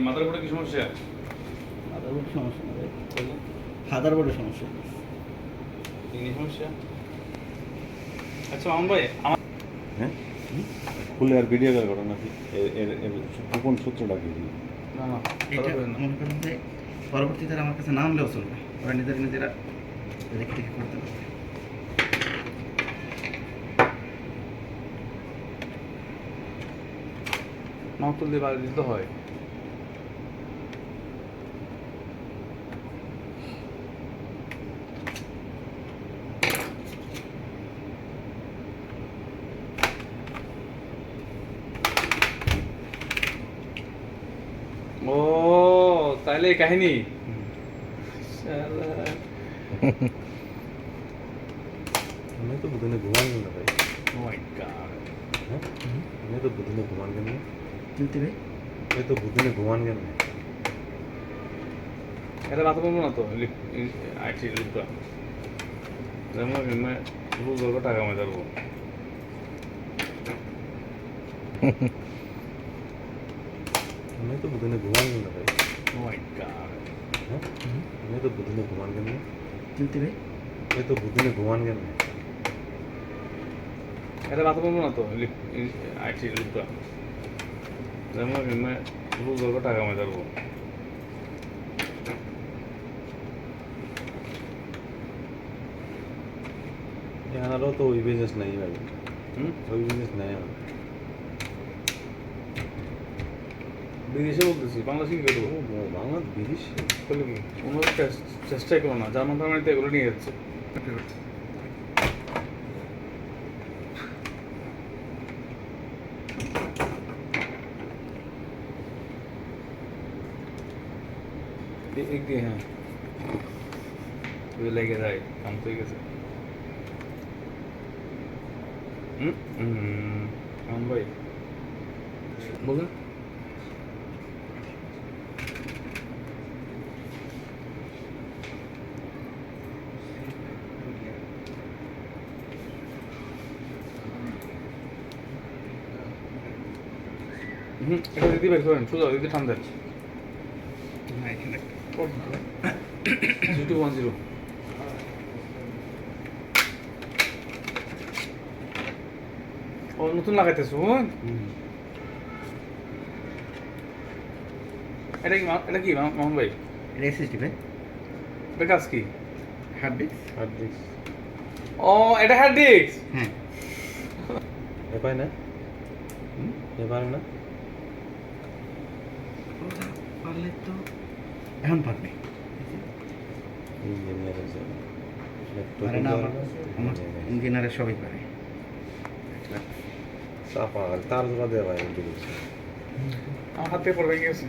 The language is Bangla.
মাদারবোর্ডে কি সমস্যা? মাদারবোর্ডের সমস্যা না ভাই, ফাদারবোর্ডের সমস্যা। কি সমস্যা? আচ্ছা মামুন ভাই, আমার হ্যাঁ খুলে আর ভিডিও কল করো নাকি? এর এর গোপন সূত্রটা কি? না না এটা মনে করেন যে পরবর্তীতে আর আমার কাছে না আনলেও চলবে, ওরা নিজেরা দেখে দেখে করতে পারবে। মাহতুল দিয়ে বাড়ি দিতে হয়। ও তাইলে এই কাহিনী। আমি তো বুধনে ঘুমান না ভাই। ও মাই গড। হ্যাঁ আমি তো বুধনে ঘুমান কেন? চিনতে ভাই আমি তো বুধনে ঘুমান কেন? এটা বাতা বলবো না তো আইটি লিখবা যেমন আমি ভুল করবো টাকা আমি ধরবো। আমি তো বুধনে ঘুমান না ভাই। ও মাই গড। হ্যাঁ আমি তো বুধনে ঘুমান কেন? চিনতে ভাই আমি তো বুধনে ঘুমান কেন? এটা বাতা বলবো না তো আইটি লিখবা যেমন আমি ভুল করবো টাকা আমি ধরবো। এখানেও তো ওই বিজনেস নাই ভাই। ওই বিজনেস নাই আমার। বিদেশে বলতেছি, বাংলাদেশে কি করবো? বাংলা বিদেশ করলে কি কোনো চেষ্টাই করো না, জার্মান টার্মানিতে এগুলো নিয়ে যাচ্ছে। এক দিয়ে হ্যাঁ লেগে যায়, কাম তো হয়ে গেছে। ভাই বলুন। এটা দিদি বের করেন, সোজা দিদি টান দেন। না এখানে 0210 ও নতুন লাগাইতেছো? এটা কি মোহন ভাই? এটা এসএসডি ভাই, এটা কাজ কি? Hard disk. হার্ড ডিস্ক ও এটা হার্ড ডিস্ক। হ্যাঁ এ পায় না? এ পারে না? ওরা পারলে তো এখন পারবে, ইঞ্জিনিয়ার আছে। পারে না আমার ইঞ্জিনিয়ারের সবাই পারে। চাপা তার জোড়া দেওয়া ভাই। আমার হাত থেকে পড়ে গেছে।